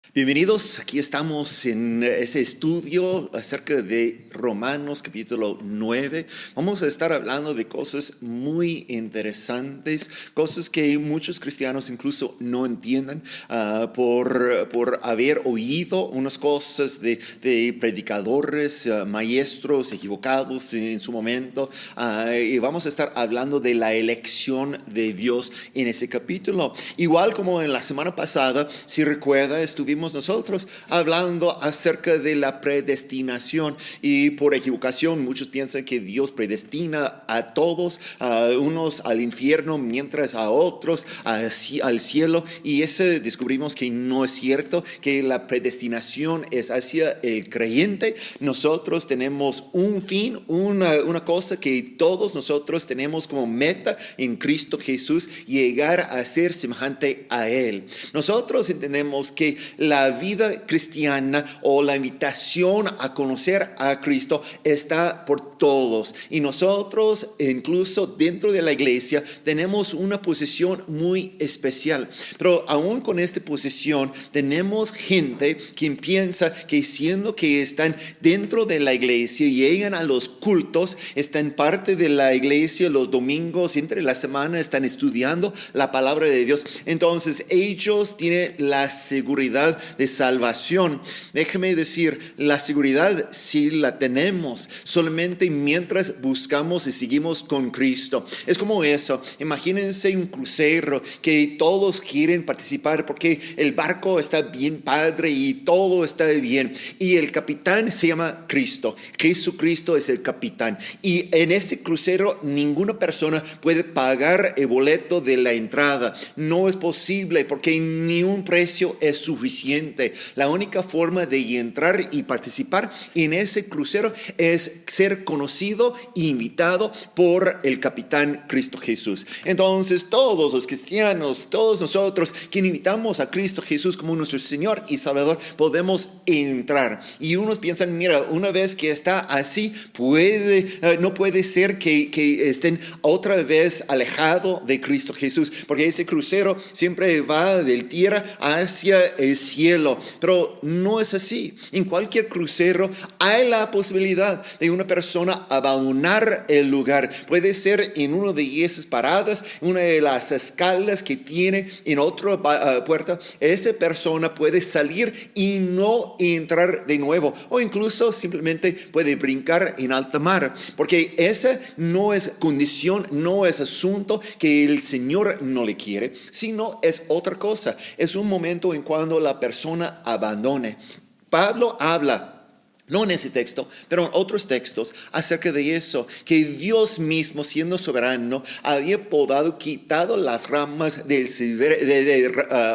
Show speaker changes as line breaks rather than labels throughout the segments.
Bienvenidos, aquí estamos en ese estudio acerca de Romanos capítulo 9. Vamos a estar hablando de cosas muy interesantes, cosas que muchos cristianos incluso no entiendan por haber oído unas cosas de predicadores, maestros equivocados en su momento. Y vamos a estar hablando de la elección de Dios en ese capítulo. Igual como en la semana pasada, si recuerda, estuvimos nosotros hablando acerca de la predestinación y por equivocación muchos piensan que Dios predestina a todos, a unos al infierno mientras a otros al cielo, y eso descubrimos que no es cierto, que la predestinación es hacia el creyente. Nosotros tenemos un fin, una cosa que todos nosotros tenemos como meta en Cristo Jesús: llegar a ser semejante a Él. Nosotros entendemos que la vida cristiana o la invitación a conocer a Cristo está por todos, y nosotros incluso dentro de la iglesia tenemos una posición muy especial. Pero aún con esta posición tenemos gente que piensa que siendo que están dentro de la iglesia, llegan a los cultos, están parte de la iglesia los domingos, entre la semana están estudiando la palabra de Dios, entonces ellos tienen la seguridad de salvación. Déjeme decir, la seguridad sí la tenemos, solamente mientras buscamos y seguimos con Cristo. Es como eso, imagínense un crucero que todos quieren participar porque el barco está bien padre y todo está bien, y el capitán se llama Cristo. Jesucristo es el capitán, y en ese crucero ninguna persona puede pagar el boleto de la entrada. No es posible porque ni un precio es suficiente. La única forma de entrar y participar en ese crucero es ser conocido e invitado por el capitán Cristo Jesús. Entonces todos los cristianos, todos nosotros que invitamos a Cristo Jesús como nuestro Señor y Salvador, podemos entrar. Y unos piensan, mira, una vez que está así, no puede ser que estén otra vez alejado de Cristo Jesús, porque ese crucero siempre va de tierra hacia el cielo. Pero no es así. En cualquier crucero hay la posibilidad de una persona abandonar el lugar. Puede ser en una de esas paradas, una de las escalas que tiene en otra puerta. Esa persona puede salir y no entrar de nuevo, o incluso simplemente puede brincar en alta mar, porque esa no es condición, no es asunto que el Señor no le quiere, sino es otra cosa. Es un momento en cuando la persona abandone. Pablo habla, no en ese texto, pero en otros textos, acerca de eso, que Dios mismo, siendo soberano, había podado, quitado las ramas del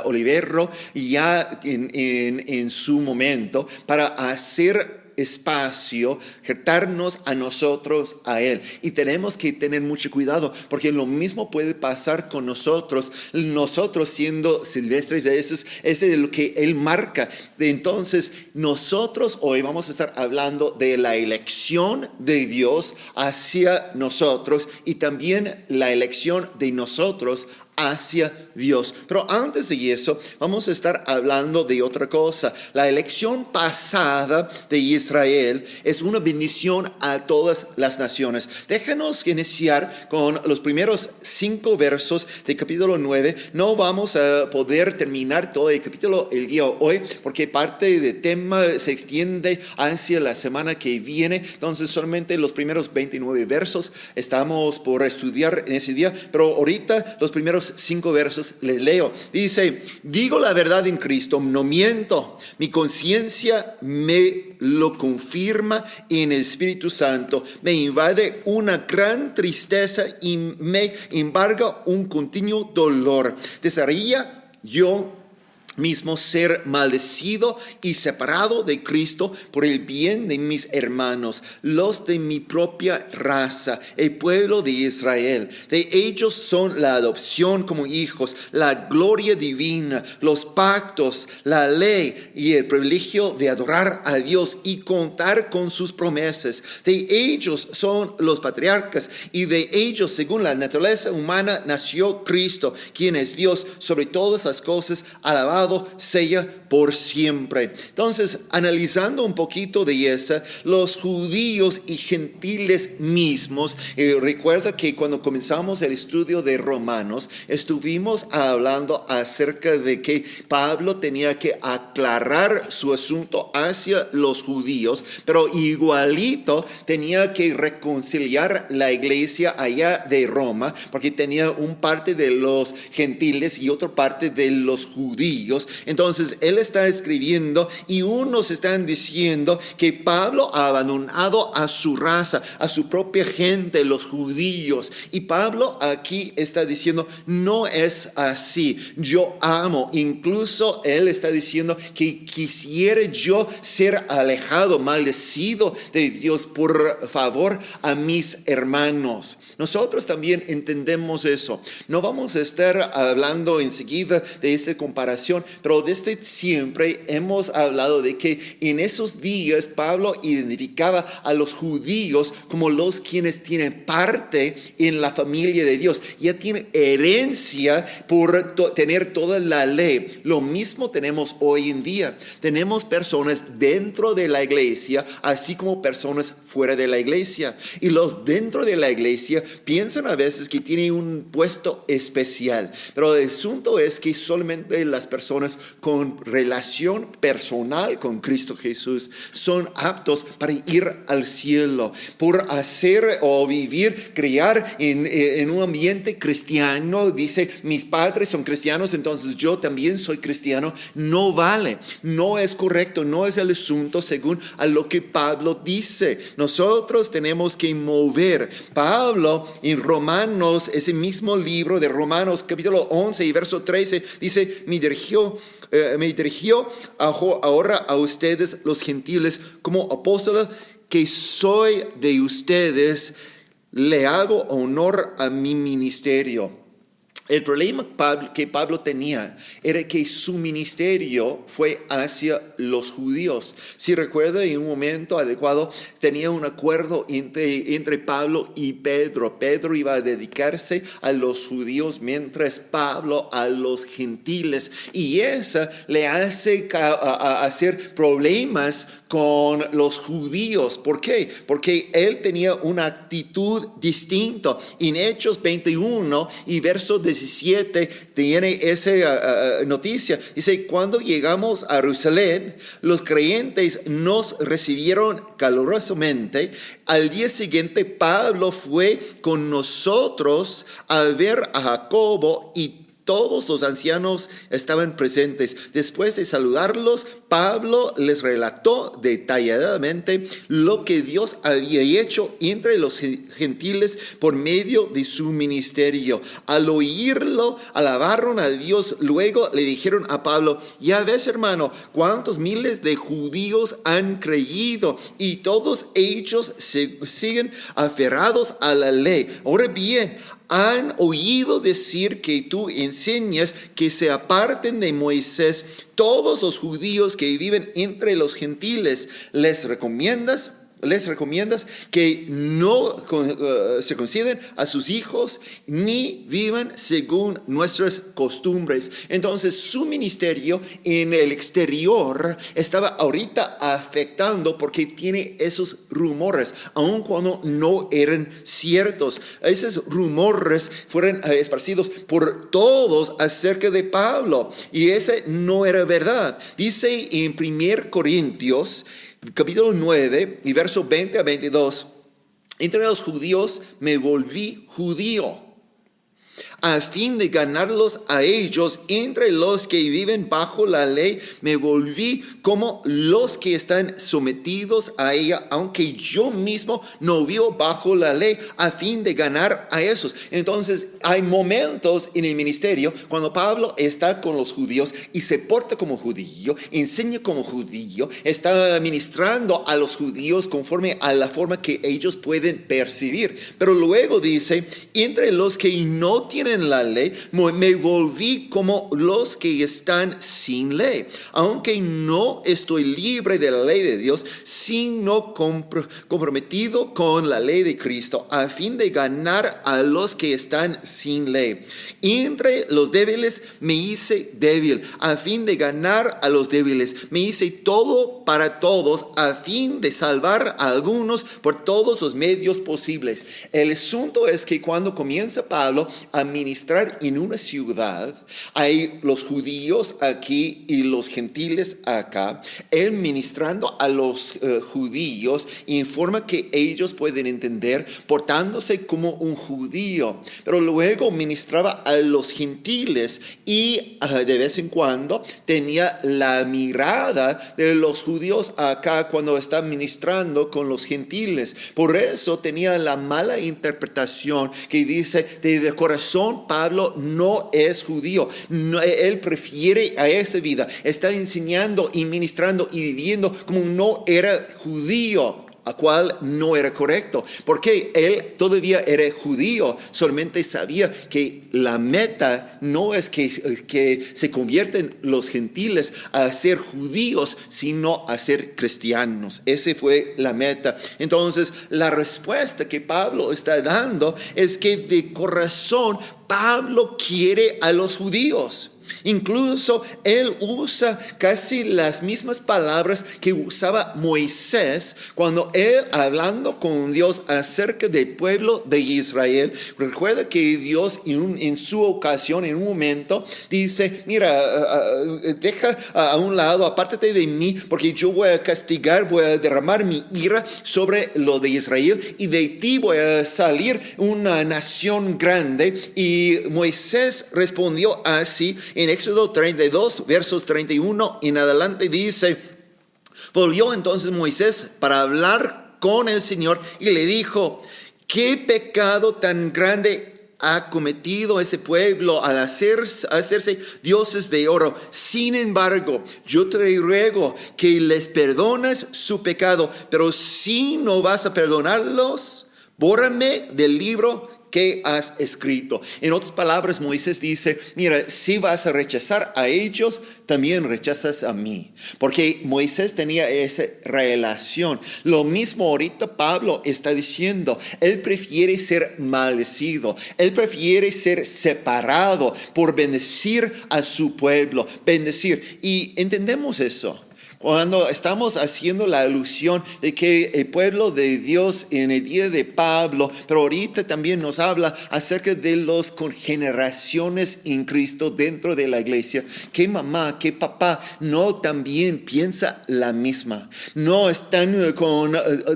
olivero ya en su momento, para hacer espacio, jertarnos a nosotros, a Él. Y tenemos que tener mucho cuidado, porque lo mismo puede pasar con nosotros siendo silvestres. Eso es lo que Él marca. Entonces nosotros hoy vamos a estar hablando de la elección de Dios hacia nosotros, y también la elección de nosotros hacia Dios. Pero antes de eso, vamos a estar hablando de otra cosa. La elección pasada de Israel es una bendición a todas las naciones. Déjanos iniciar con los primeros 5 versos de capítulo 9. No vamos a poder terminar todo el capítulo el día de hoy, porque parte del tema se extiende hacia la semana que viene. Entonces solamente los primeros 29 versos estamos por estudiar en ese día, pero ahorita los primeros 5 versos les leo. Dice: digo la verdad en Cristo, no miento, mi conciencia me lo confirma en el Espíritu Santo, me invade una gran tristeza y me embarga un continuo dolor. Desearía yo mismo ser maldecido y separado de Cristo por el bien de mis hermanos, los de mi propia raza, el pueblo de Israel. De ellos son la adopción como hijos, la gloria divina, los pactos, la ley y el privilegio de adorar a Dios y contar con sus promesas. De ellos son los patriarcas, y de ellos, según la naturaleza humana, nació Cristo, quien es Dios sobre todas las cosas, alabado alabado sea por siempre. Entonces, analizando un poquito de eso, los judíos y gentiles mismos, recuerda que cuando comenzamos el estudio de Romanos, estuvimos hablando acerca de que Pablo tenía que aclarar su asunto hacia los judíos, pero igualito tenía que reconciliar la iglesia allá de Roma, porque tenía un parte de los gentiles y otra parte de los judíos. Entonces él está escribiendo y unos están diciendo que Pablo ha abandonado a su raza, a su propia gente, los judíos. Y Pablo aquí está diciendo, no es así. Yo amo. Incluso él está diciendo que quisiera yo ser alejado, maldecido de Dios por favor a mis hermanos. Nosotros también entendemos eso. No vamos a estar hablando enseguida de esa comparación, pero desde siempre hemos hablado de que en esos días Pablo identificaba a los judíos como los quienes tienen parte en la familia de Dios. Ya tienen herencia por tener toda la ley. Lo mismo tenemos hoy en día. Tenemos personas dentro de la iglesia, así como personas fuera de la iglesia. Y los dentro de la iglesia piensan a veces que tienen un puesto especial, pero el asunto es que solamente las personas con relación personal con Cristo Jesús son aptos para ir al cielo. Por hacer o vivir, criar en un ambiente cristiano, dice, mis padres son cristianos, entonces yo también soy cristiano, no vale, no es correcto, no es el asunto según a lo que Pablo dice. Nosotros tenemos que mover. Pablo en Romanos, ese mismo libro de Romanos capítulo 11 y verso 13 dice, me dirigió ahora a ustedes los gentiles como apóstol que soy de ustedes, le hago honor a mi ministerio. El problema que Pablo tenía era que su ministerio fue hacia los judíos. Si recuerda, en un momento adecuado tenía un acuerdo entre Pablo y Pedro. Pedro iba a dedicarse a los judíos mientras Pablo a los gentiles. Y eso le hace hacer problemas con los judíos. ¿Por qué? Porque él tenía una actitud distinta. En Hechos 21 y verso 17 tiene esa noticia. Dice, cuando llegamos a Jerusalén, los creyentes nos recibieron calurosamente. Al día siguiente, Pablo fue con nosotros a ver a Jacobo y todos los ancianos estaban presentes. Después de saludarlos, Pablo les relató detalladamente lo que Dios había hecho entre los gentiles por medio de su ministerio. Al oírlo, alabaron a Dios. Luego le dijeron a Pablo, ya ves, hermano, cuántos miles de judíos han creído y todos ellos siguen aferrados a la ley. Ahora bien, han oído decir que tú enseñas que se aparten de Moisés todos los judíos que viven entre los gentiles. Les recomiendas que no circunciden a sus hijos ni vivan según nuestras costumbres. Entonces su ministerio en el exterior estaba ahorita afectando porque tiene esos rumores, aun cuando no eran ciertos. Esos rumores fueron esparcidos por todos acerca de Pablo y ese no era verdad. Dice en 1 Corintios capítulo 9 y verso 20 a 22, entre los judíos me volví judío a fin de ganarlos a ellos. Entre los que viven bajo la ley me volví como los que están sometidos a ella, aunque yo mismo no vivo bajo la ley, a fin de ganar a esos. Entonces hay momentos en el ministerio cuando Pablo está con los judíos y se porta como judío, enseña como judío, está ministrando a los judíos conforme a la forma que ellos pueden percibir. Pero luego dice, entre los que no tienen tienen la ley, me volví como los que están sin ley. Aunque no estoy libre de la ley de Dios, sino comprometido con la ley de Cristo, a fin de ganar a los que están sin ley. Entre los débiles me hice débil, a fin de ganar a los débiles. Me hice todo para todos, a fin de salvar a algunos por todos los medios posibles. El asunto es que cuando comienza Pablo a ministrar en una ciudad, hay los judíos aquí y los gentiles acá. Él ministrando a los judíos informa que ellos pueden entender portándose como un judío, pero luego ministraba a los gentiles y de vez en cuando tenía la mirada de los judíos acá cuando está ministrando con los gentiles. Por eso tenía la mala interpretación que dice, de corazón Pablo no es judío, no, él prefiere a esa vida, está enseñando y ministrando y viviendo como no era judío, a cual no era correcto, porque él todavía era judío, solamente sabía que la meta no es que se convierten los gentiles a ser judíos, sino a ser cristianos. Esa fue la meta. Entonces, la respuesta que Pablo está dando es que de corazón Pablo quiere a los judíos. Incluso él usa casi las mismas palabras que usaba Moisés cuando él, hablando con Dios acerca del pueblo de Israel, recuerda que Dios en su ocasión, en un momento, dice, mira, deja a un lado, apártate de mí, porque yo voy a castigar, voy a derramar mi ira sobre lo de Israel, y de ti voy a salir una nación grande. Y Moisés respondió así en Éxodo 32, versos 31 en adelante, dice: volvió entonces Moisés para hablar con el Señor y le dijo: ¿qué pecado tan grande ha cometido ese pueblo al hacerse dioses de oro? Sin embargo, yo te ruego que les perdones su pecado, pero si no vas a perdonarlos, bórrame del libro que has escrito. En otras palabras, Moisés dice, mira, si vas a rechazar a ellos, también rechazas a mí. Porque Moisés tenía esa relación. Lo mismo ahorita Pablo está diciendo. Él prefiere ser maldecido. Él prefiere ser separado por bendecir a su pueblo. Bendecir. Y entendemos eso. Cuando estamos haciendo la alusión de que el pueblo de Dios en el día de Pablo, pero ahorita también nos habla acerca de los con generaciones en Cristo dentro de la iglesia, que mamá, que papá no también piensa la misma, no están con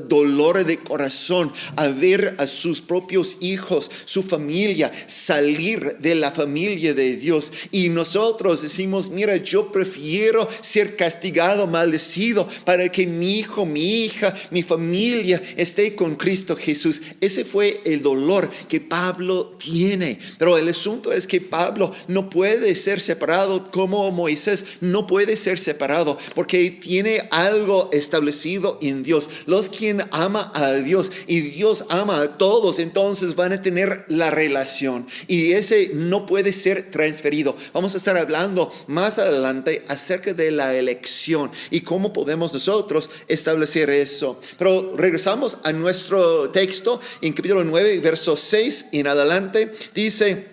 dolor de corazón a ver a sus propios hijos, su familia, salir de la familia de Dios. Y nosotros decimos, mira, yo prefiero ser castigado, maldecido, para que mi hijo, mi hija, mi familia esté con Cristo Jesús. Ese fue el dolor que Pablo tiene. Pero el asunto es que Pablo no puede ser separado como Moisés, no puede ser separado porque tiene algo establecido en Dios. Los quien ama a Dios y Dios ama a todos, entonces van a tener la relación y ese no puede ser transferido. Vamos a estar hablando más adelante acerca de la elección y cómo podemos nosotros establecer eso. Pero regresamos a nuestro texto en capítulo 9, verso 6 en adelante. Dice: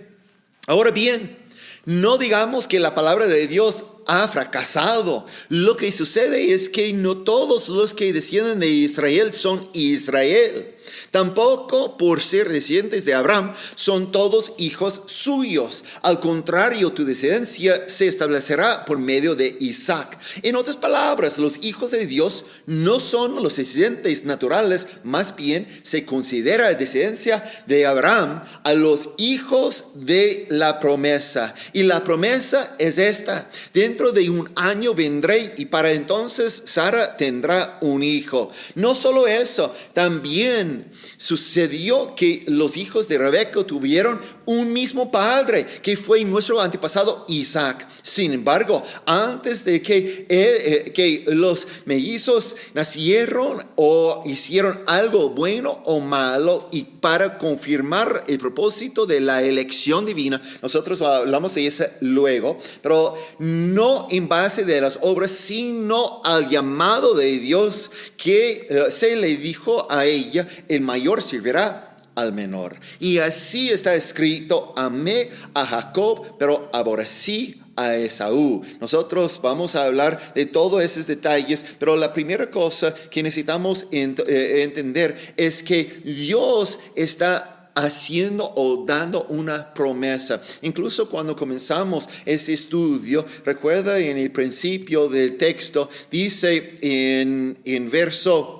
ahora bien, no digamos que la palabra de Dios ha fracasado. Lo que sucede es que no todos los que descienden de Israel son Israel. Tampoco por ser descendientes de Abraham son todos hijos suyos. Al contrario, tu descendencia se establecerá por medio de Isaac. En otras palabras, los hijos de Dios no son los descendientes naturales, más bien se considera descendencia de Abraham a los hijos de la promesa. Y la promesa es esta: dentro de un año vendré y para entonces Sara tendrá un hijo. No solo eso, también también sucedió que los hijos de Rebeca tuvieron un mismo padre, que fue nuestro antepasado Isaac. Sin embargo, antes de que los mellizos nacieron o hicieron algo bueno o malo, y para confirmar el propósito de la elección divina, nosotros hablamos de eso luego, pero no en base de las obras, sino al llamado de Dios que se le dijo a ella: el mayor servirá al menor. Y así está escrito: amé a Jacob, pero aborrecí a Esaú. Nosotros vamos a hablar de todos esos detalles, pero la primera cosa que necesitamos entender es que Dios está haciendo o dando una promesa. Incluso cuando comenzamos ese estudio, recuerda en el principio del texto, dice en verso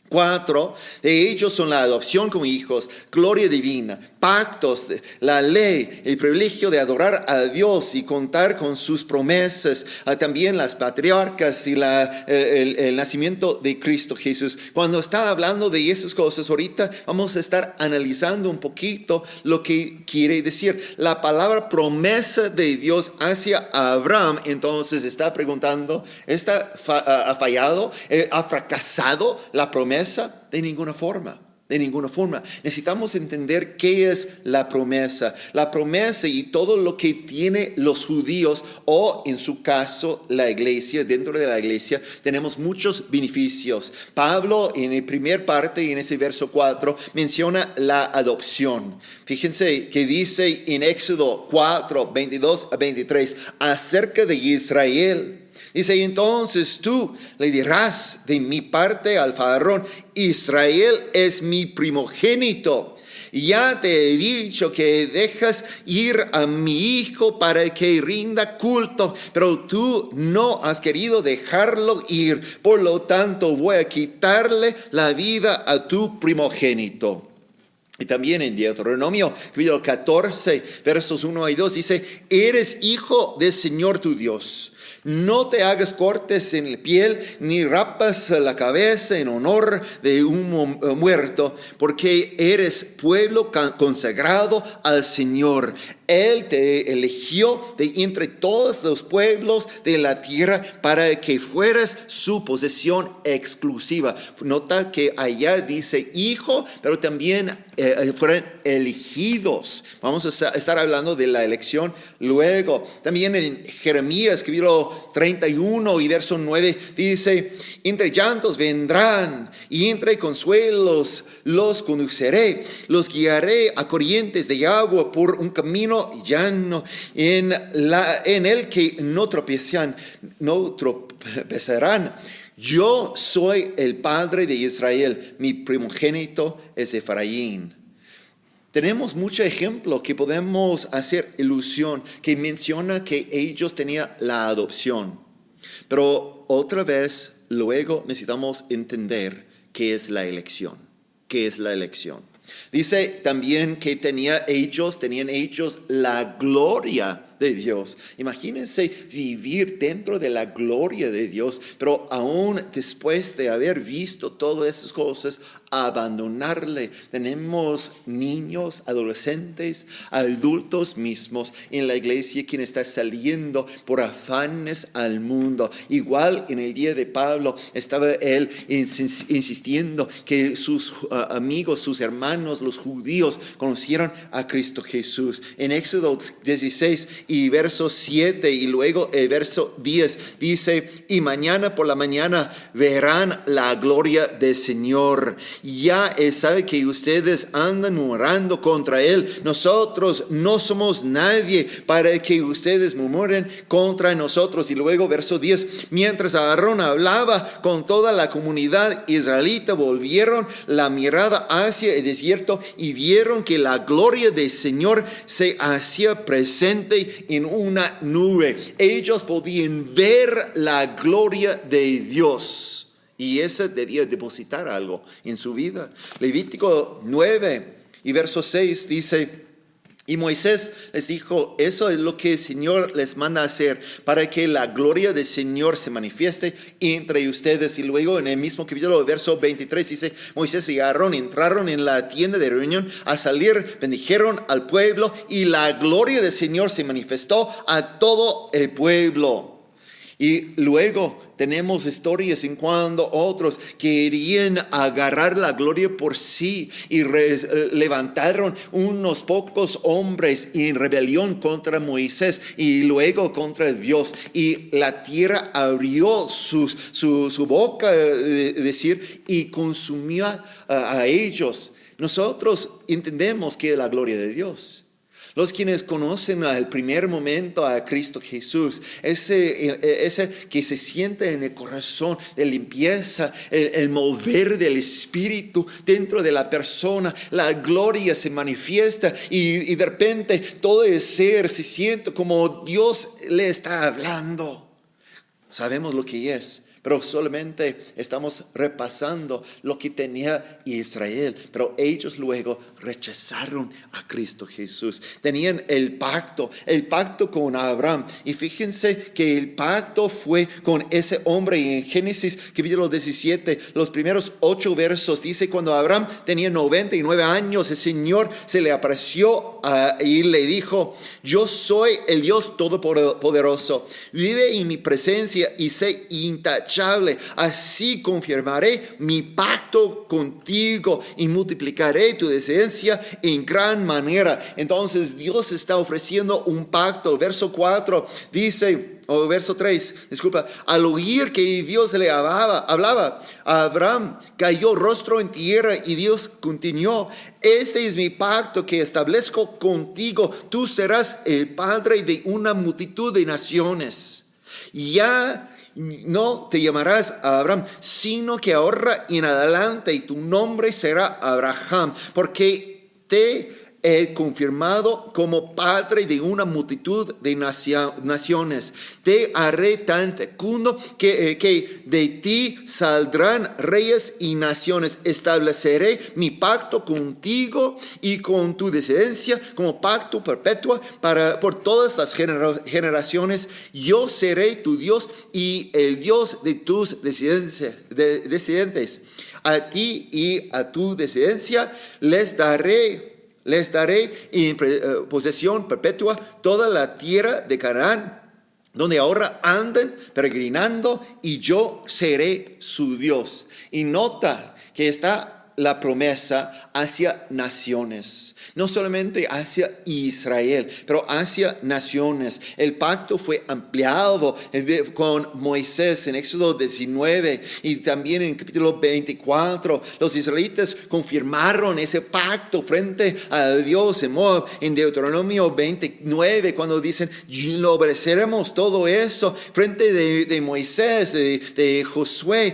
4, de ellos son la adopción como hijos, gloria divina, pactos, la ley, el privilegio de adorar a Dios y contar con sus promesas, también las patriarcas y el nacimiento de Cristo Jesús. Cuando está hablando de esas cosas, ahorita vamos a estar analizando un poquito lo que quiere decir. La palabra promesa de Dios hacia Abraham, entonces está preguntando, ¿ha fallado? ¿Ha fracasado la promesa? De ninguna forma. De ninguna forma. Necesitamos entender qué es la promesa. La promesa y todo lo que tiene los judíos, o en su caso la iglesia. Dentro de la iglesia tenemos muchos beneficios. Pablo en la primera parte, en ese verso 4, menciona la adopción. Fíjense que dice en Éxodo 4, 22 a 23, acerca de Israel. Dice: entonces tú le dirás de mi parte al faraón: Israel es mi primogénito. Ya te he dicho que dejas ir a mi hijo para que rinda culto, pero tú no has querido dejarlo ir. Por lo tanto, voy a quitarle la vida a tu primogénito. Y también en Deuteronomio, capítulo 14, versos 1 y 2, dice: eres hijo del Señor tu Dios. No te hagas cortes en la piel, ni rapas la cabeza en honor de un muerto, porque eres pueblo consagrado al Señor. Él te eligió de entre todos los pueblos de la tierra para que fueras su posesión exclusiva. Nota que allá dice hijo, pero también fueron elegidos. Vamos a estar hablando de la elección luego. También en Jeremías, capítulo 31 y verso 9, dice: entre llantos vendrán y entre consuelos los conduciré, los guiaré a corrientes de agua por un camino llano, en el que no tropezarán. Yo soy el padre de Israel, mi primogénito es Efraín. Tenemos muchos ejemplos que podemos hacer ilusión, que menciona que ellos tenían la adopción. Pero otra vez, luego necesitamos entender qué es la elección. ¿Qué es la elección? Dice también que tenían ellos la gloria de Dios. Imagínense vivir dentro de la gloria de Dios, pero aún después de haber visto todas esas cosas, abandonarle. Tenemos niños, adolescentes, adultos mismos en la iglesia quien está saliendo por afanes al mundo. Igual en el día de Pablo estaba él insistiendo que sus amigos, sus hermanos, los judíos conocieron a Cristo Jesús. En Éxodo 16 y verso 7 y luego el verso 10 dice: y mañana por la mañana verán la gloria del Señor. Ya él sabe que ustedes andan murmurando contra él. Nosotros no somos nadie para que ustedes murmuren contra nosotros. Y luego verso 10, mientras Aarón hablaba con toda la comunidad israelita, volvieron la mirada hacia el desierto y vieron que la gloria del Señor se hacía presente en una nube. Ellos podían ver la gloria de Dios. Y ese debía depositar algo en su vida. Levítico 9 y verso 6 dice: Y Moisés les dijo, eso es lo que el Señor les manda hacer para que la gloria del Señor se manifieste entre ustedes. Y luego en el mismo capítulo, verso 23, dice, Moisés y Aarón entraron en la tienda de reunión. Al salir, bendijeron al pueblo y la gloria del Señor se manifestó a todo el pueblo. Y luego tenemos historias en cuando otros querían agarrar la gloria por sí y levantaron unos pocos hombres en rebelión contra Moisés y luego contra Dios. Y la tierra abrió su boca, decir, y consumió a ellos. Nosotros entendemos que es la gloria de Dios. Los quienes conocen al primer momento a Cristo Jesús, ese que se siente en el corazón de limpieza, el mover del Espíritu dentro de la persona, la gloria se manifiesta y de repente todo el ser se siente como Dios le está hablando. Sabemos lo que es. Pero solamente estamos repasando lo que tenía Israel. Pero ellos luego rechazaron a Cristo Jesús. Tenían el pacto con Abraham. Y fíjense que el pacto fue con ese hombre. Y en Génesis capítulo 17, los primeros 8 versos, dice, cuando Abraham tenía 99 años, el Señor se le apareció y le dijo, yo soy el Dios Todopoderoso. Vive en mi presencia y sé intachable. Así confirmaré mi pacto contigo y multiplicaré tu descendencia en gran manera. Entonces Dios está ofreciendo un pacto. Verso 4 dice, verso 3, disculpa, al oír que Dios le hablaba, Abraham cayó rostro en tierra y Dios continuó, este es mi pacto que establezco contigo, tú serás el padre de una multitud de naciones. Ya no te llamarás Abraham, sino que ahora en adelante tu nombre será Abraham, porque te he confirmado como padre de una multitud de naciones. Te haré tan fecundo que de ti saldrán reyes y naciones. Estableceré mi pacto contigo y con tu descendencia como pacto perpetuo por todas las generaciones. Yo seré tu Dios y el Dios de tus descendientes. A ti y a tu descendencia les daré en posesión perpetua toda la tierra de Canaán, donde ahora andan peregrinando, y yo seré su Dios. Y nota que está la promesa hacia naciones, no solamente hacia Israel, pero hacia naciones. El pacto fue ampliado con Moisés en Éxodo 19 y también en capítulo 24. Los israelitas confirmaron ese pacto frente a Dios en Moab, en Deuteronomio 29, cuando dicen, lo obedeceremos todo eso, frente de Moisés, de Josué,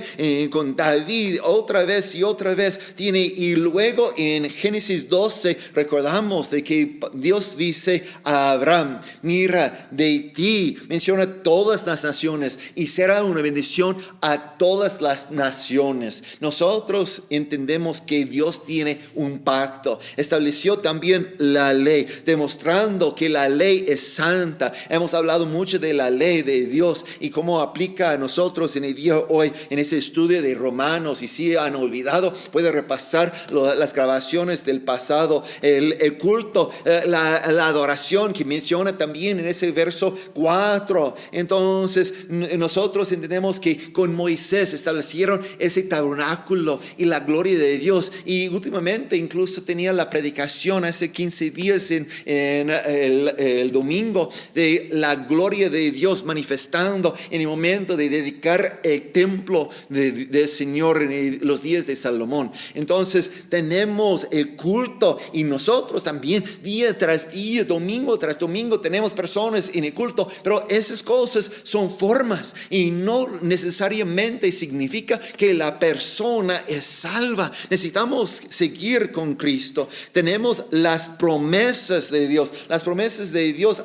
con David, otra vez y otra vez. Y luego en Génesis 12 recordamos de que Dios dice a Abraham, mira, de ti menciona todas las naciones y será una bendición a todas las naciones. Nosotros entendemos que Dios tiene un pacto. Estableció también la ley, demostrando que la ley es santa. Hemos hablado mucho de la ley de Dios y cómo aplica a nosotros en el día de hoy en ese estudio de Romanos. Y si han olvidado, puede repasar las grabaciones del pasado, el culto, la adoración que menciona también en ese verso 4. Entonces nosotros entendemos que con Moisés establecieron ese tabernáculo y la gloria de Dios, y últimamente incluso tenía la predicación hace 15 días en el domingo de la gloria de Dios manifestando en el momento de dedicar el templo del Señor en los días de Salomón. Entonces tenemos el culto, y nosotros también día tras día, domingo tras domingo tenemos personas en el culto, pero esas cosas son formas y no necesariamente significa que la persona es salva. Necesitamos seguir con Cristo. Tenemos las promesas de Dios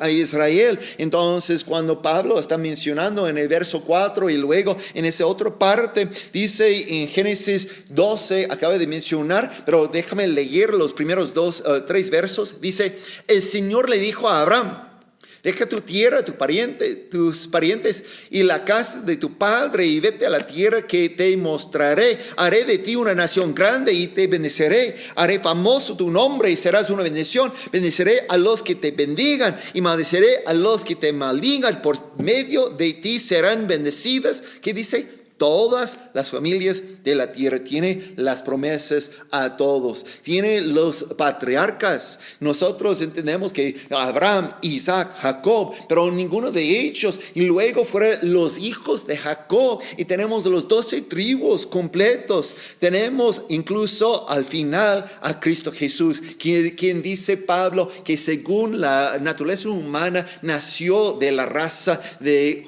a Israel. Entonces cuando Pablo está mencionando en el verso 4 y luego en esa otra parte dice en Génesis 12, acaba acaba de mencionar, pero déjame leer los primeros tres versos. Dice, el Señor le dijo a Abraham, deja tu tierra, tus parientes y la casa de tu padre y vete a la tierra que te mostraré. Haré de ti una nación grande y te bendeciré. Haré famoso tu nombre y serás una bendición. Bendeciré a los que te bendigan y maldeciré a los que te maldigan. Por medio de ti serán bendecidas. ¿Qué dice? Todas las familias de la tierra. Tiene las promesas a todos. Tiene los patriarcas. Nosotros entendemos que Abraham, Isaac, Jacob, pero ninguno de ellos. Y luego fueron los hijos de Jacob. Y tenemos los 12 tribus completos. Tenemos incluso al final a Cristo Jesús, quien dice Pablo que según la naturaleza humana nació de la raza de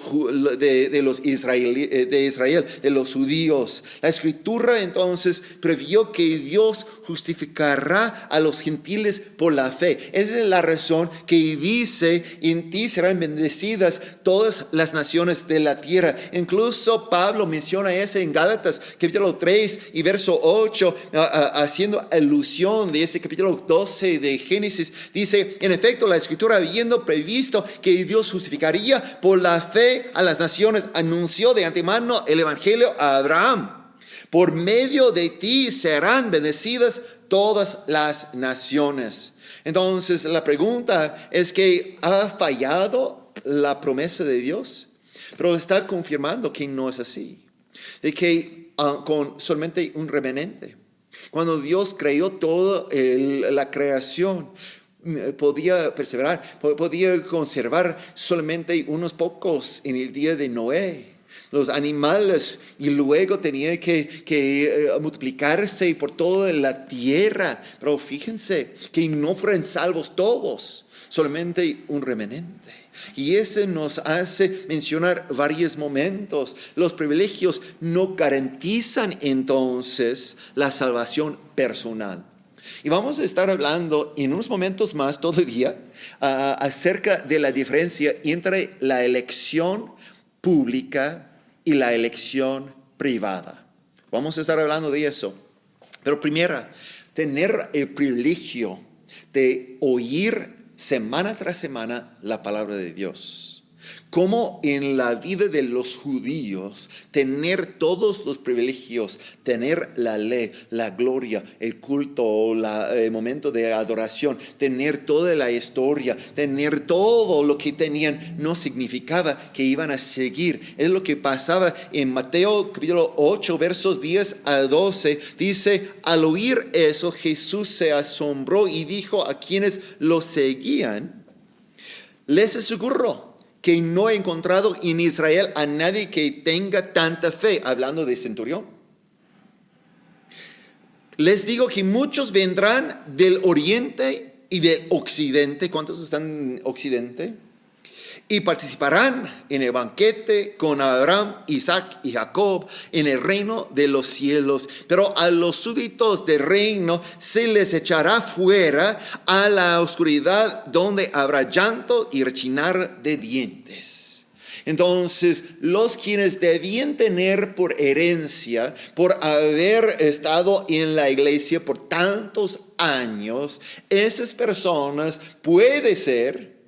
los de Israel, de los judíos. La escritura entonces previó que Dios justificará a los gentiles por la fe. Esa es la razón que dice, en ti serán bendecidas todas las naciones de la tierra. Incluso Pablo menciona eso en Gálatas capítulo 3 y verso 8, haciendo alusión de ese capítulo 12 de Génesis. Dice, en efecto, la escritura, habiendo previsto que Dios justificaría por la fe a las naciones, anunció de antemano el evangelio a Abraham. Por medio de ti serán bendecidas todas las naciones. Entonces la pregunta es que ¿ha fallado la promesa de Dios? Pero está confirmando que no es así. De que con solamente un remanente. Cuando Dios creó toda la creación, podía perseverar, podía conservar solamente unos pocos en el día de Noé. Los animales, y luego tenía que multiplicarse por toda la tierra. Pero fíjense que no fueron salvos todos, solamente un remanente. Y eso nos hace mencionar varios momentos. Los privilegios no garantizan entonces la salvación personal. Y vamos a estar hablando en unos momentos más todavía acerca de la diferencia entre la elección pública y la elección privada. Vamos a estar hablando de eso. Pero primero, tener el privilegio de oír semana tras semana la palabra de Dios. Como en la vida de los judíos, tener todos los privilegios, tener la ley, la gloria, el culto, el momento de adoración, tener toda la historia, tener todo lo que tenían, no significaba que iban a seguir. Es lo que pasaba en Mateo capítulo 8, versos 10 a 12. Dice, al oír eso, Jesús se asombró y dijo a quienes lo seguían, les aseguro que no he encontrado en Israel a nadie que tenga tanta fe, hablando de centurión. Les digo que muchos vendrán del oriente y del occidente. ¿Cuántos están en occidente? Y participarán en el banquete con Abraham, Isaac y Jacob en el reino de los cielos. Pero a los súbditos del reino se les echará fuera a la oscuridad, donde habrá llanto y rechinar de dientes. Entonces, los quienes debían tener por herencia, por haber estado en la iglesia por tantos años, esas personas puede ser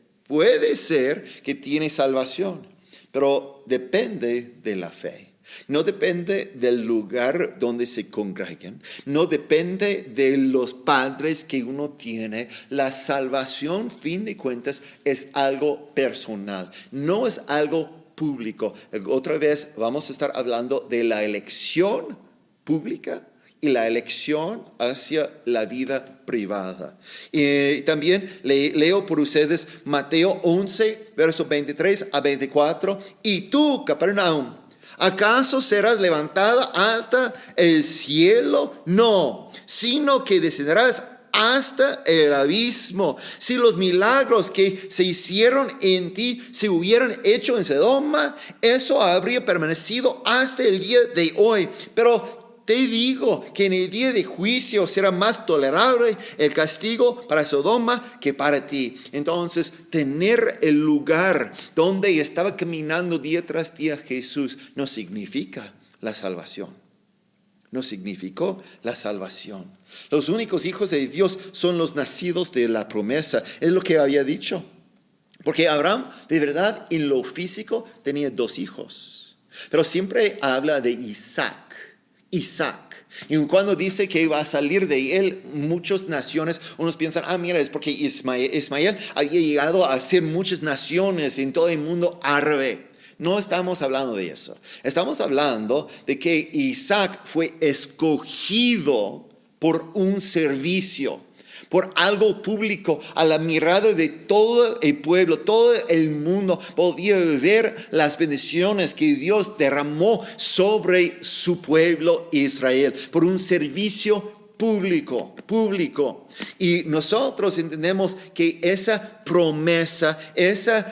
que tiene salvación, pero depende de la fe. No depende del lugar donde se congregan, no depende de los padres que uno tiene. La salvación, fin de cuentas, es algo personal, no es algo público. Otra vez vamos a estar hablando de la elección pública y la elección hacia la vida privada. Y también leo por ustedes Mateo 11, versos 23 a 24. Y tú, Capernaum, ¿acaso serás levantada hasta el cielo? No, sino que descenderás hasta el abismo. Si los milagros que se hicieron en ti se hubieran hecho en Sodoma, eso habría permanecido hasta el día de hoy. Pero te digo que en el día de juicio será más tolerable el castigo para Sodoma que para ti. Entonces, tener el lugar donde estaba caminando día tras día Jesús no significa la salvación. no significó la salvación. Los únicos hijos de Dios son los nacidos de la promesa. Es lo que había dicho. Porque Abraham, de verdad, en lo físico, tenía 2 hijos. Pero siempre habla de Isaac. Y cuando dice que va a salir de él muchas naciones, unos piensan, mira, es porque Ismael había llegado a ser muchas naciones en todo el mundo árabe. No estamos hablando de eso. Estamos hablando de que Isaac fue escogido por un servicio, por algo público, a la mirada de todo el pueblo, todo el mundo podía ver las bendiciones que Dios derramó sobre su pueblo Israel, por un servicio público. Y nosotros entendemos que esa promesa, ese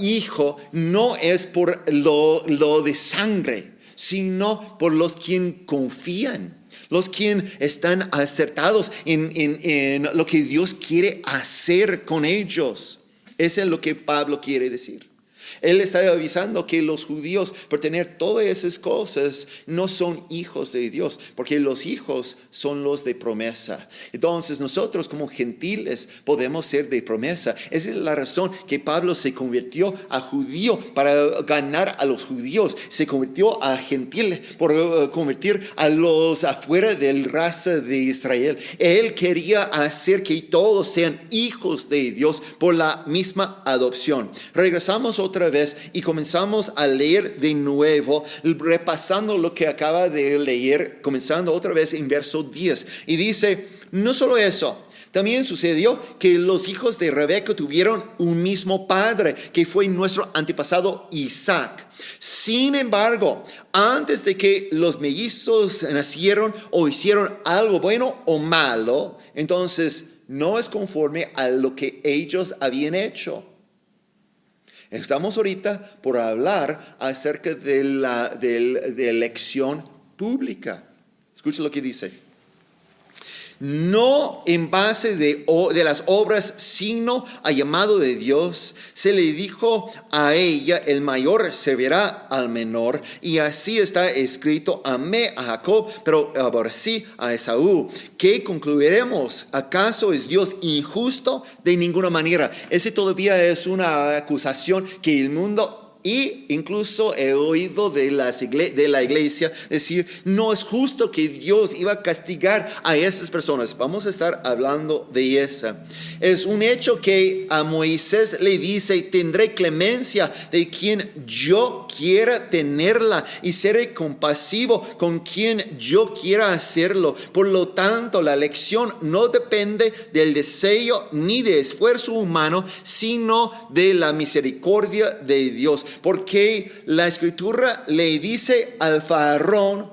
hijo, no es por lo de sangre, sino por los quien confían. Los quienes están acertados en lo que Dios quiere hacer con ellos. Eso es lo que Pablo quiere decir. Él está avisando que los judíos, por tener todas esas cosas, no son hijos de Dios, porque los hijos son los de promesa. Entonces nosotros como gentiles podemos ser de promesa. Esa es la razón que Pablo se convirtió a judío para ganar a los judíos. Se convirtió a gentil por convertir a los afuera del raza de Israel. Él quería hacer que todos sean hijos de Dios por la misma adopción. Regresamos otra vez y comenzamos a leer de nuevo, repasando lo que acaba de leer, comenzando otra vez en verso 10. Y dice, no solo eso, también sucedió que los hijos de Rebeca tuvieron un mismo padre, que fue nuestro antepasado Isaac. Sin embargo, antes de que los mellizos nacieron o hicieron algo bueno o malo, entonces no es conforme a lo que ellos habían hecho. Estamos ahorita por hablar acerca de elección pública. Escucha lo que dice. No en base de las obras, sino a llamado de Dios, se le dijo a ella, el mayor servirá al menor, y así está escrito, amé a Jacob, pero aborrecí a Esaú. ¿Qué concluiremos? ¿Acaso es Dios injusto? De ninguna manera. Ese todavía es una acusación que el mundo... Y incluso he oído de la iglesia decir, no es justo que Dios iba a castigar a esas personas. Vamos a estar hablando de esa. Es un hecho que a Moisés le dice, tendré clemencia de quien yo quiera tenerla y seré compasivo con quien yo quiera hacerlo. Por lo tanto, la elección no depende del deseo ni de esfuerzo humano, sino de la misericordia de Dios. Porque la escritura le dice al faraón,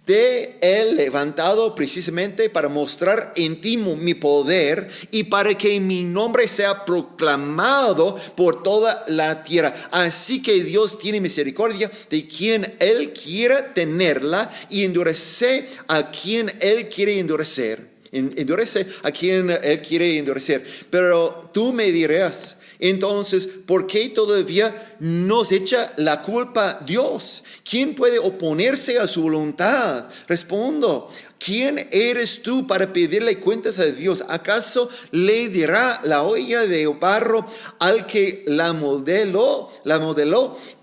de él levantado precisamente para mostrar en ti mi poder y para que mi nombre sea proclamado por toda la tierra. Así que Dios tiene misericordia de quien él quiera tenerla y endurece a quien él quiere endurecer. Endurece a quien él quiere endurecer. Pero tú me dirás, entonces, ¿por qué todavía nos echa la culpa Dios? ¿Quién puede oponerse a su voluntad? Respondo, ¿quién eres tú para pedirle cuentas a Dios? ¿Acaso le dirá la olla de barro al que la modeló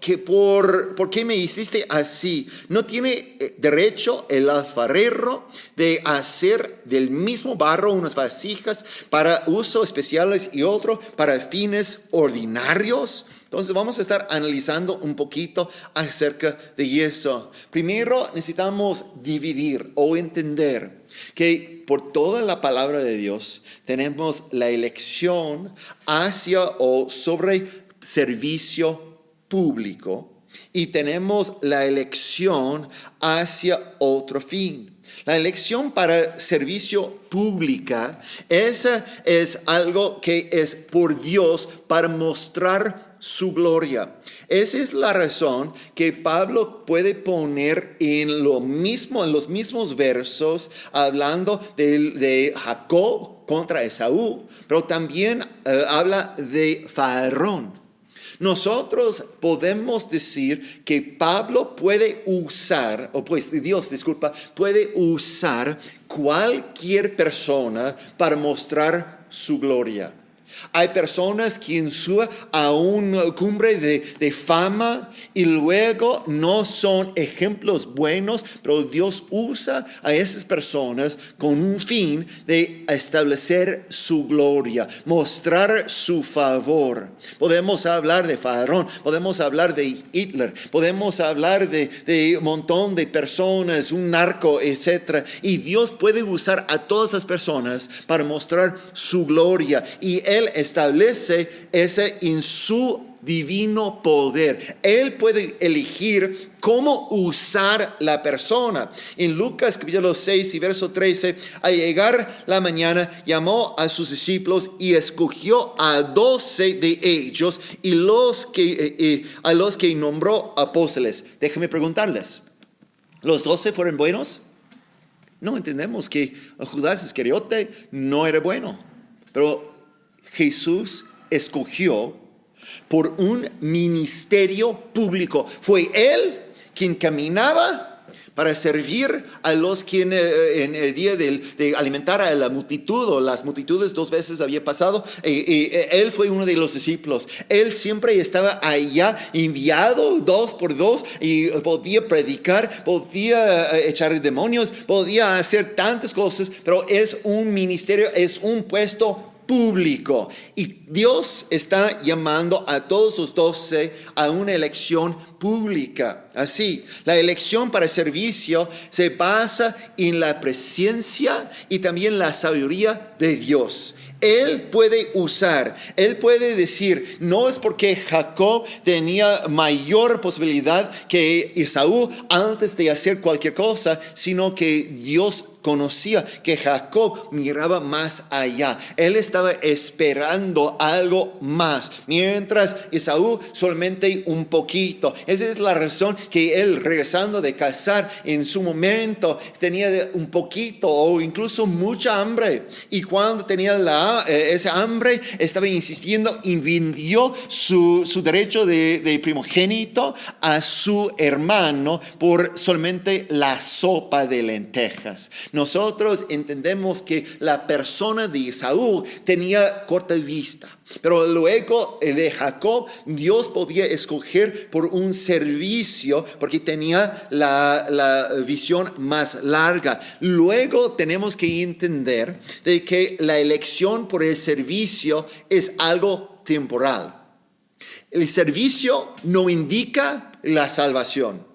que por qué me hiciste así? ¿No tiene derecho el alfarero de hacer del mismo barro unas vasijas para usos especiales y otro para fines ordinarios? Entonces vamos a estar analizando un poquito acerca de eso. Primero necesitamos dividir o entender que por toda la palabra de Dios tenemos la elección hacia o sobre servicio público y tenemos la elección hacia otro fin. La elección para servicio pública, esa es algo que es por Dios para mostrar su gloria. Esa es la razón que Pablo puede poner en los mismos versos, hablando de Jacob contra Esaú, pero también habla de Faraón. Nosotros podemos decir que Pablo puede usar, Dios, puede usar cualquier persona para mostrar su gloria. Hay personas que suben a una cumbre de fama y luego no son ejemplos buenos, pero Dios usa a esas personas con un fin de establecer su gloria, mostrar su favor. Podemos hablar de Faraón, podemos hablar de Hitler, podemos hablar de un montón de personas, un narco, etc. Y Dios puede usar a todas esas personas para mostrar su gloria. Y Él establece ese en su divino poder. Él puede elegir cómo usar la persona. En Lucas capítulo 6 y verso 13, al llegar la mañana, llamó a sus discípulos y escogió a 12 de ellos y a los que nombró apóstoles. Déjenme preguntarles, ¿los 12 fueron buenos? No, entendemos que Judas Iscariote no era bueno, pero Jesús escogió por un ministerio público. Fue Él quien caminaba para servir a los que en el día de alimentar a la multitud o las multitudes 2 veces había pasado. Él fue uno de los discípulos. Él siempre estaba allá enviado 2 por 2 y podía predicar, podía echar demonios, podía hacer tantas cosas, pero es un ministerio, es un puesto público. Y Dios está llamando a todos los 12 a una elección pública. Así, la elección para servicio se basa en la presencia y también la sabiduría de Dios. Él puede usar, Él puede decir, no es porque Jacob tenía mayor posibilidad que Esaú antes de hacer cualquier cosa, sino que Dios conocía que Jacob miraba más allá. Él estaba esperando algo más, mientras Esaú solamente un poquito. Esa es la razón que él, regresando de cazar, en su momento tenía un poquito o incluso mucha hambre. Y cuando tenía esa hambre, estaba insistiendo y vendió su derecho de primogénito a su hermano por solamente la sopa de lentejas. Nosotros entendemos que la persona de Esaú tenía corta vista, pero luego de Jacob Dios podía escoger por un servicio porque tenía la visión más larga. Luego tenemos que entender de que la elección por el servicio es algo temporal. El servicio no indica la salvación.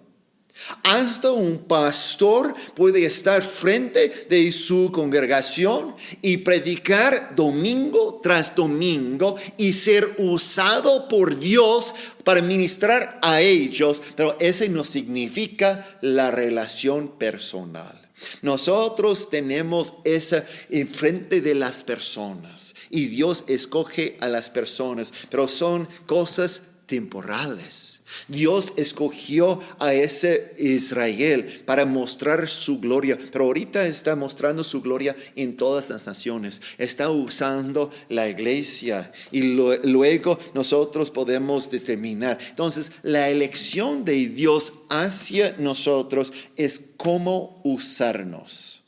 Hasta un pastor puede estar frente de su congregación y predicar domingo tras domingo y ser usado por Dios para ministrar a ellos, pero ese no significa la relación personal. Nosotros tenemos esa enfrente de las personas y Dios escoge a las personas, pero son cosas temporales. Dios escogió a ese Israel para mostrar su gloria, pero ahorita está mostrando su gloria en todas las naciones. Está usando la iglesia y luego nosotros podemos determinar. Entonces, la elección de Dios hacia nosotros es cómo usarnos.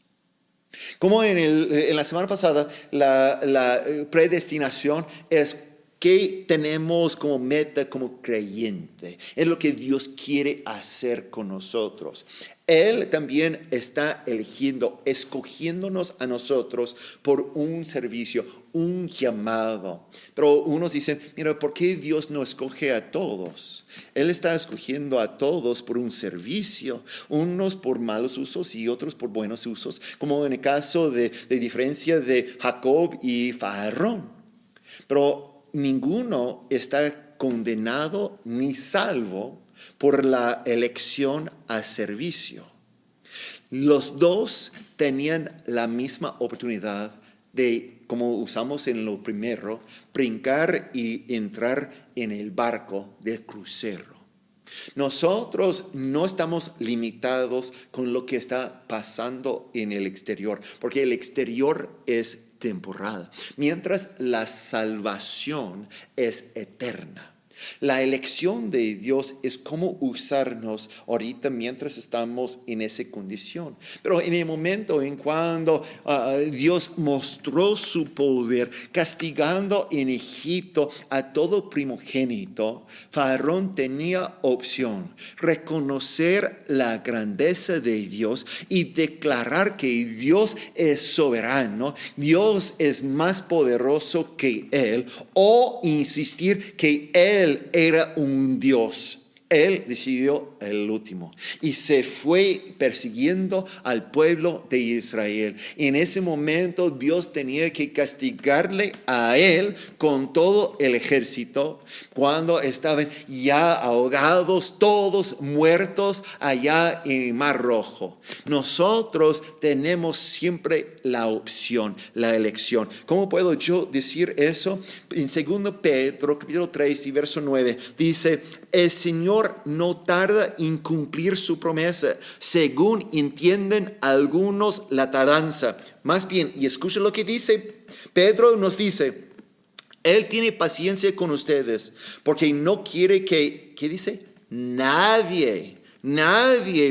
Como en la semana pasada, la predestinación es ¿qué tenemos como meta, como creyente? Es lo que Dios quiere hacer con nosotros. Él también está escogiéndonos a nosotros por un servicio, un llamado. Pero unos dicen, mira, ¿por qué Dios no escoge a todos? Él está escogiendo a todos por un servicio, unos por malos usos y otros por buenos usos, como en el caso de diferencia de Jacob y Faraón. Pero ninguno está condenado ni salvo por la elección a servicio. Los dos tenían la misma oportunidad de, como usamos en lo primero, brincar y entrar en el barco del crucero. Nosotros no estamos limitados con lo que está pasando en el exterior, porque el exterior es temporal, mientras la salvación es eterna. La elección de Dios es cómo usarnos ahorita mientras estamos en esa condición. Pero en el momento en cuando Dios mostró su poder castigando en Egipto a todo primogénito, Faraón tenía opción: reconocer la grandeza de Dios y declarar que Dios es soberano, Dios es más poderoso que él, o insistir que él era un Dios. Él decidió el último y se fue persiguiendo al pueblo de Israel. En ese momento Dios tenía que castigarle a él con todo el ejército cuando estaban ya ahogados, todos muertos allá en el Mar Rojo. Nosotros tenemos siempre la opción, la elección. ¿Cómo puedo yo decir eso? En 2 Pedro capítulo 3 y verso 9 dice: el Señor no tarda en cumplir su promesa, según entienden algunos la tardanza. Más bien, y escuchen lo que dice, Pedro nos dice: Él tiene paciencia con ustedes, porque no quiere que, ¿qué dice? Nadie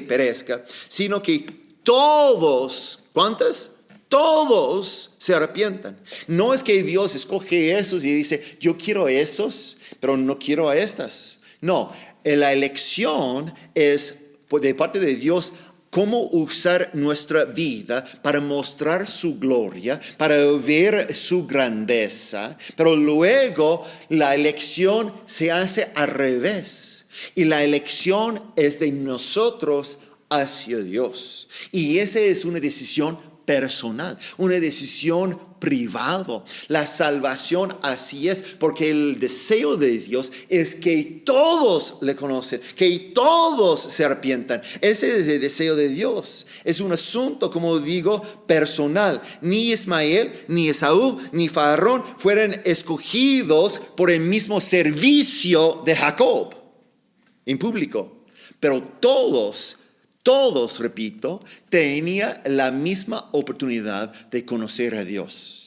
perezca, sino que todos, ¿cuántas? Todos se arrepientan. No es que Dios escoge esos y dice: yo quiero esos, pero no quiero a estas. No, la elección es de parte de Dios cómo usar nuestra vida para mostrar su gloria, para ver su grandeza. Pero luego la elección se hace al revés. Y la elección es de nosotros hacia Dios. Y esa es una decisión personal, una decisión privado. La salvación así es, porque el deseo de Dios es que todos le conocen, que todos se arrepientan. Ese es el deseo de Dios. Es un asunto, como digo, personal. Ni Ismael, ni Esaú, ni Faraón fueron escogidos por el mismo servicio de Jacob en público, pero todos, repito, tenían la misma oportunidad de conocer a Dios.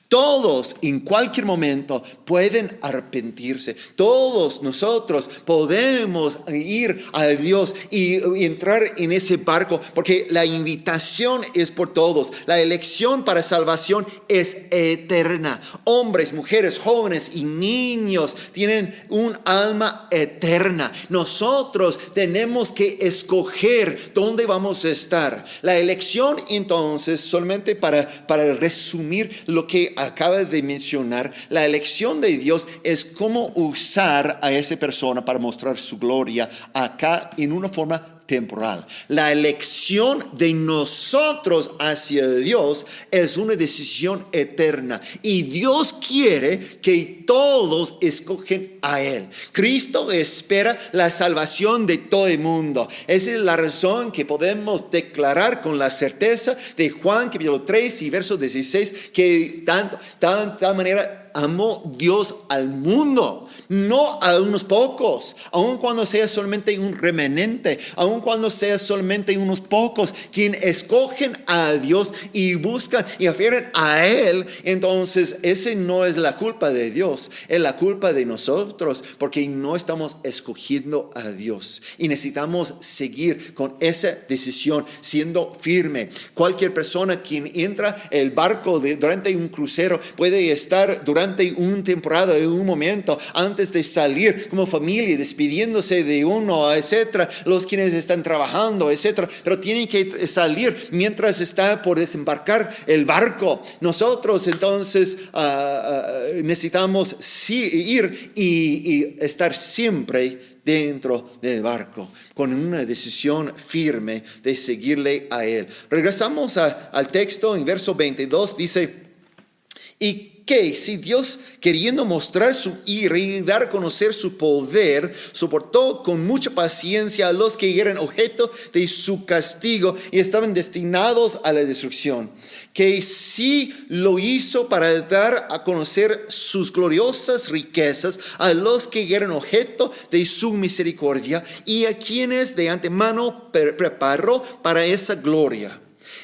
Todos en cualquier momento pueden arrepentirse. Todos nosotros podemos ir a Dios y entrar en ese barco, porque la invitación es por todos. La elección para salvación es eterna. Hombres, mujeres, jóvenes y niños tienen un alma eterna. Nosotros tenemos que escoger dónde vamos a estar. La elección, entonces, solamente para resumir lo que acaba de mencionar, la elección de Dios es cómo usar a esa persona para mostrar su gloria acá en una forma temporal. La elección de nosotros hacia Dios es una decisión eterna, y Dios quiere que todos escogen a Él. Cristo espera la salvación de todo el mundo. Esa es la razón que podemos declarar con la certeza de Juan capítulo 3 y verso 16 que tal manera amó Dios al mundo, no a unos pocos, aun cuando sea solamente un remanente, aun cuando sea solamente unos pocos quien escogen a Dios y buscan y afieren a Él. Entonces ese no es la culpa de Dios, es la culpa de nosotros, porque no estamos escogiendo a Dios, y necesitamos seguir con esa decisión siendo firme. Cualquier persona quien entra el barco durante un crucero puede estar durante una temporada, en un momento antes de salir como familia, despidiéndose de uno, etcétera, los quienes están trabajando, etcétera, pero tienen que salir mientras está por desembarcar el barco. Nosotros entonces necesitamos ir y estar siempre dentro del barco, con una decisión firme de seguirle a Él. Regresamos al texto en verso 22, dice: y que si Dios, queriendo mostrar su ira y dar a conocer su poder, soportó con mucha paciencia a los que eran objeto de su castigo y estaban destinados a la destrucción, que sí lo hizo para dar a conocer sus gloriosas riquezas a los que eran objeto de su misericordia, y a quienes de antemano preparó para esa gloria.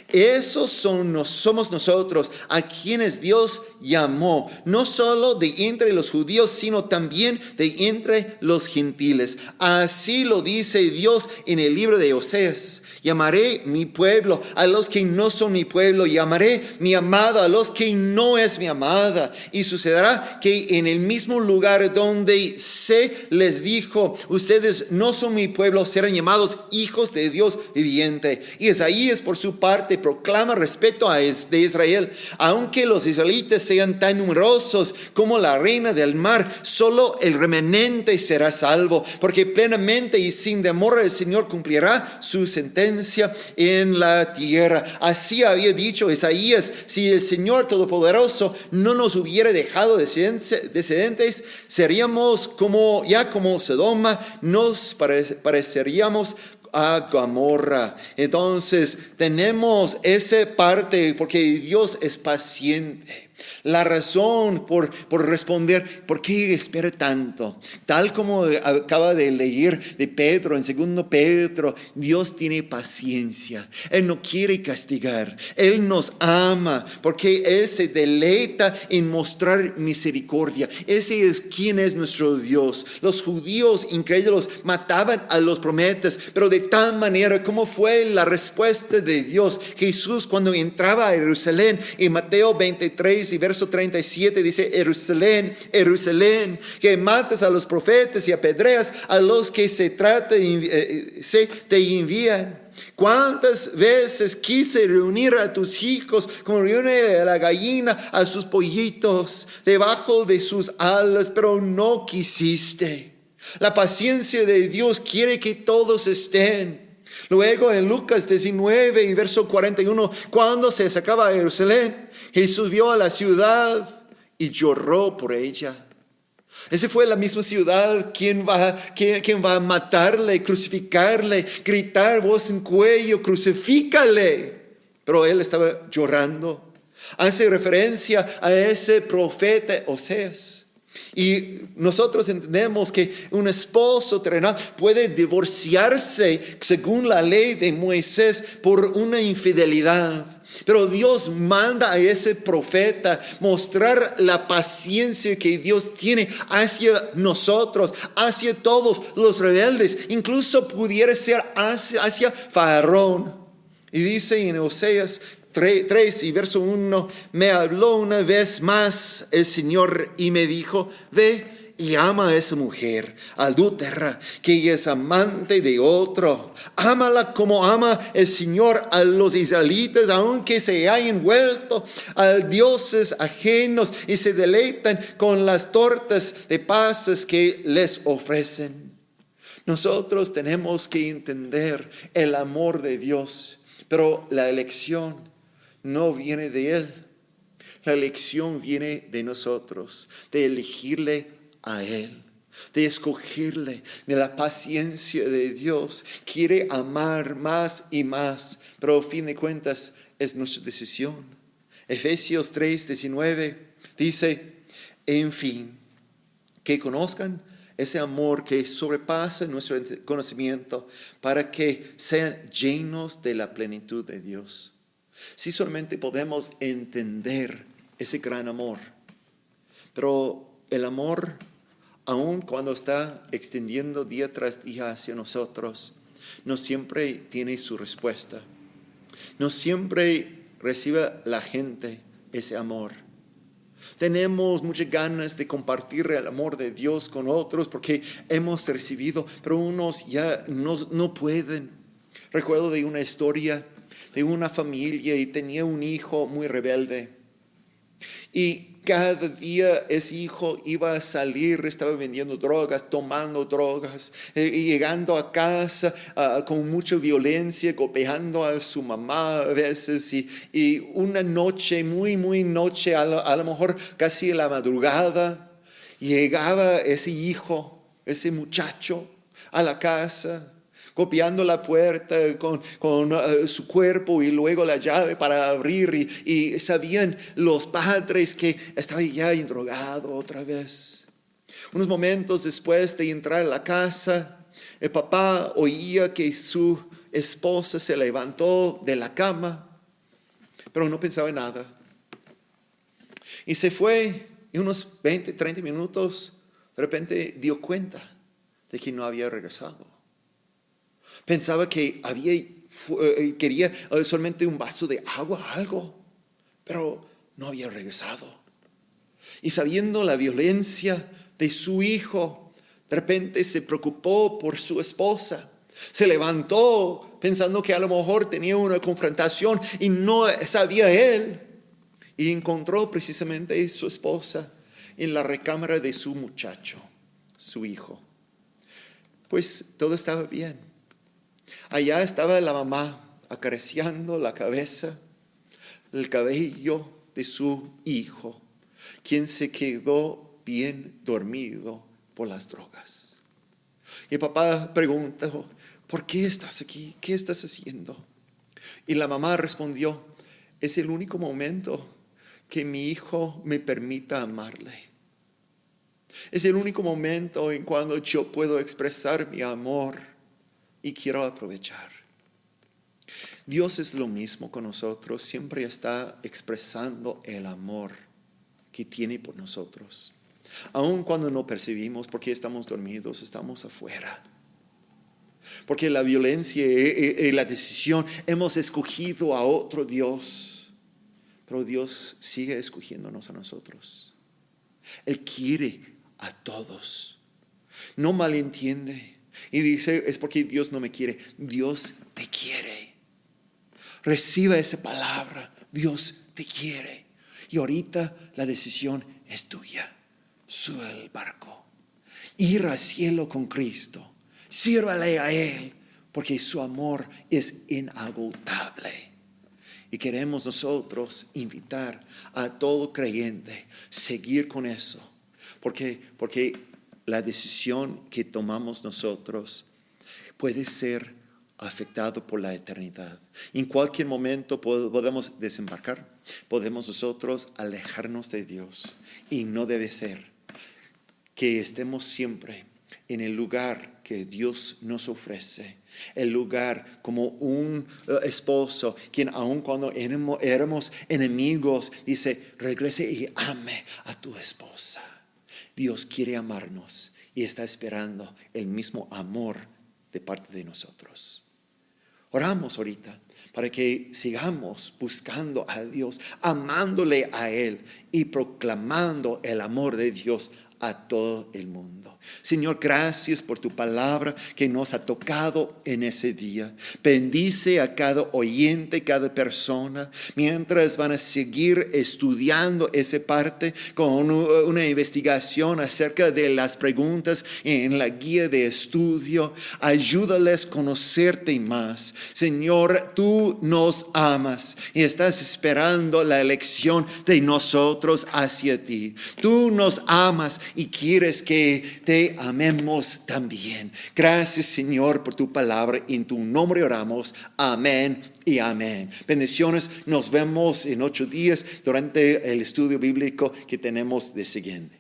Esos somos nosotros, a quienes Dios llamó, no solo de entre los judíos, sino también de entre los gentiles. Así lo dice Dios en el libro de Oseas. Llamaré mi pueblo a los que no son mi pueblo, llamaré mi amada a los que no es mi amada. Y sucederá que en el mismo lugar donde se les dijo, ustedes no son mi pueblo, serán llamados hijos de Dios viviente. Y Isaías por su parte proclama respecto a de Israel: aunque los israelitas sean tan numerosos como la arena del mar, solo el remanente será salvo, porque plenamente y sin demora el Señor cumplirá su sentencia en la tierra. Así había dicho Isaías: si el Señor Todopoderoso no nos hubiera dejado descendientes, seríamos como Sodoma, nos pareceríamos a Gomorra. Entonces tenemos esa parte porque Dios es paciente. La razón por responder, ¿por qué espera tanto? Tal como acaba de leer de Pedro, en 2 Pedro, Dios tiene paciencia. Él no quiere castigar. Él nos ama porque Él se deleita en mostrar misericordia. Ese es quien es nuestro Dios. Los judíos incrédulos mataban a los profetas, pero de tal manera como fue la respuesta de Dios. Jesús, cuando entraba a Jerusalén, en Mateo 23 y verso 37 dice: Jerusalén, Jerusalén, que matas a los profetas y apedreas a los que se te envían. ¿Cuántas veces quise reunir a tus hijos como reúne a la gallina a sus pollitos debajo de sus alas, pero no quisiste? La paciencia de Dios quiere que todos estén. Luego en Lucas 19 y verso 41, cuando se acercaba a Jerusalén, Jesús vio a la ciudad y lloró por ella. Esa fue la misma ciudad quien va a matarle, crucificarle, gritar voz en cuello: crucifícale. Pero él estaba llorando. Hace referencia a ese profeta Oseas. Y nosotros entendemos que un esposo terrenal puede divorciarse según la ley de Moisés por una infidelidad. Pero Dios manda a ese profeta mostrar la paciencia que Dios tiene hacia nosotros, hacia todos los rebeldes, incluso pudiera ser hacia Faraón. Y dice en Oseas 3 y verso 1: me habló una vez más el Señor y me dijo: ve y ama a esa mujer adúltera, que ella es amante de otro. Ámala como ama el Señor a los israelitas, aunque se hayan vuelto a dioses ajenos y se deleitan con las tortas de pasas que les ofrecen. Nosotros tenemos que entender el amor de Dios, pero la elección no viene de Él. La elección viene de nosotros, de elegirle a Él, de escogerle, de la paciencia de Dios. Quiere amar más y más, pero a fin de cuentas es nuestra decisión. Efesios 3:19 dice: en fin, que conozcan ese amor que sobrepasa nuestro conocimiento, para que sean llenos de la plenitud de Dios. Si solamente podemos entender ese gran amor, pero el amor, aun cuando está extendiendo día tras día hacia nosotros, no siempre tiene su respuesta. No siempre recibe la gente ese amor. Tenemos muchas ganas de compartir el amor de Dios con otros porque hemos recibido, pero unos ya no pueden. Recuerdo de una historia de una familia y tenía un hijo muy rebelde. Y cada día ese hijo iba a salir, estaba vendiendo drogas, tomando drogas, y llegando a casa con mucha violencia, golpeando a su mamá a veces. Y una noche, muy noche, a lo mejor casi a la madrugada, llegaba ese hijo, ese muchacho a la casa, golpeando la puerta con su cuerpo y luego la llave para abrir. Y sabían los padres que estaba ya drogado otra vez. Unos momentos después de entrar a la casa, el papá oía que su esposa se levantó de la cama, pero no pensaba en nada. Y se fue y unos 20, 30 minutos, de repente dio cuenta de que no había regresado. Pensaba que quería solamente un vaso de agua, algo, pero no había regresado. Y sabiendo la violencia de su hijo, de repente se preocupó por su esposa. Se levantó pensando que a lo mejor tenía una confrontación y no sabía él. Y encontró precisamente a su esposa en la recámara de su muchacho, su hijo. Pues todo estaba bien. Allá estaba la mamá acariciando la cabeza, el cabello de su hijo, quien se quedó bien dormido por las drogas. Y el papá preguntó, ¿por qué estás aquí? ¿Qué estás haciendo? Y la mamá respondió, es el único momento que mi hijo me permita amarle. Es el único momento en cuando yo puedo expresar mi amor y quiero aprovechar. Dios es lo mismo con nosotros, siempre está expresando el amor que tiene por nosotros. Aun cuando no percibimos porque estamos dormidos, estamos afuera. Porque la violencia y la decisión, hemos escogido a otro Dios. Pero Dios sigue escogiéndonos a nosotros. Él quiere a todos. No malentiende. Y dice, es porque Dios no me quiere. Dios te quiere. Reciba esa palabra. Dios te quiere. Y ahorita la decisión es tuya. Sube al barco. Ir al cielo con Cristo. Sírvale a Él. Porque su amor es inagotable. Y queremos nosotros invitar a todo creyente a seguir con eso. Porque la decisión que tomamos nosotros puede ser afectado por la eternidad. En cualquier momento podemos desembarcar, podemos nosotros alejarnos de Dios. Y no debe ser que estemos siempre en el lugar que Dios nos ofrece. El lugar como un esposo, quien aun cuando éramos enemigos, dice, regrese y ame a tu esposa. Dios quiere amarnos y está esperando el mismo amor de parte de nosotros. Oramos ahorita para que sigamos buscando a Dios, amándole a Él y proclamando el amor de Dios a todo el mundo. Señor, gracias por tu palabra que nos ha tocado en ese día. Bendice a cada oyente, cada persona, mientras van a seguir estudiando esa parte con una investigación acerca de las preguntas en la guía de estudio. Ayúdales a conocerte más. Señor, tú nos amas y estás esperando la elección de nosotros hacia ti. Tú nos amas y quieres que te amemos también. Gracias, Señor, por tu palabra. En tu nombre oramos. Amén y amén. Bendiciones. Nos vemos en 8 días durante el estudio bíblico que tenemos de siguiente.